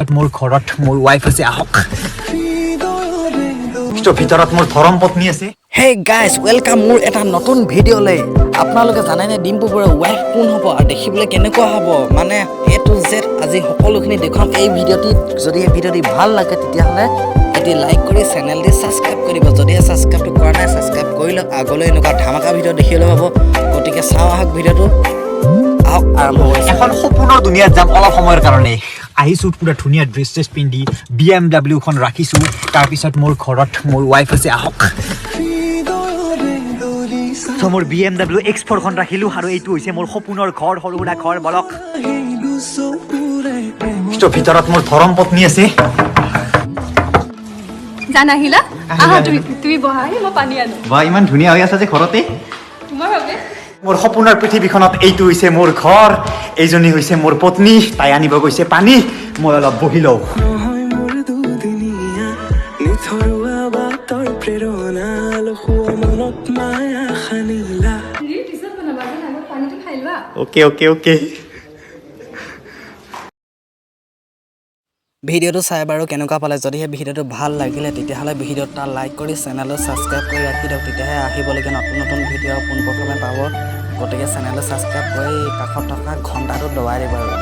পিছত মোৰ ঘৰত মোৰ ৱাইফ আছে আহক ভিতৰত মোৰ ধৰম পত্নী আছে Hey guys, welcome মোৰ এটা নতুন ভিডিঅ'লৈ আপোনালোকে জানেনে ডিম্পুৰ ৱাইফ কোন হ'ব আৰু দেখিবলৈ কেনেকুৱা হ'ব মানে A to Z আজি সকলোখিনি দেখুৱাম এই ভিডিঅ'টি যদি এই ভিডিঅ'টি ভাল লাগে তেতিয়াহ'লে এটি লাইক কৰি চেনেলটি সাবস্ক্ৰাইব কৰিব যদি সাবস্ক্ৰাইবটো কৰা নাই সাবস্ক্ৰাইব কৰি লওক আগলৈ এনেকুৱা ধামাকা ভিডিঅ' দেখিবলৈ পাব গতিকে চাওঁ আহক ভিডিঅ'টো আহক আৰম্ভ হৈছে এখন সপোনৰ দুনিয়াত যাম অলপ সময়ৰ কাৰণে আহিছো পুৰা ধুনীয়া ড্ৰেছ পিন্ধি BMW খন ৰাখিছো তাৰ পিছত মোৰ ঘৰত মোৰ ৱাইফ আছে আহক So মোৰ BMW X4 খন ৰাখিলো আৰু এইটো হৈছে মোৰ সপোনৰ ঘৰ সৰুৰা ঘৰ বলক ভিতৰত মোৰ ধৰম পত্নী আছে জান আহিলা আহা তুমি বহা মই পানী আনো বা ইমান ধুনীয়া হৈ আছে যে ঘৰতে তোমাৰ বাবে মোৰ সপোনৰ পৃথিৱীখনত এইটো হৈছে মোৰ ঘৰ এইজনী হৈছে মোৰ পত্নী তাই আনিব গৈছে পানী মই অলপ বহি লওঁ Okay. ভিডিঅ'টো চাই বাৰু কেনেকুৱা পালে যদিহে ভিডিঅ'টো ভাল লাগিলে তেতিয়াহ'লে ভিডিঅ'টা লাইক কৰি চেনেলটো সাবস্ক্ৰাইব কৰি ৰাখি দিয়ক তেতিয়াহে আহিবলগীয়া নতুন ভিডিঅ' পোনপ্ৰথমে পাব গতিকে চেনেলটো সাবস্ক্ৰাইব কৰি কাষত থকা ঘণ্টাটো দবাই দিব আৰু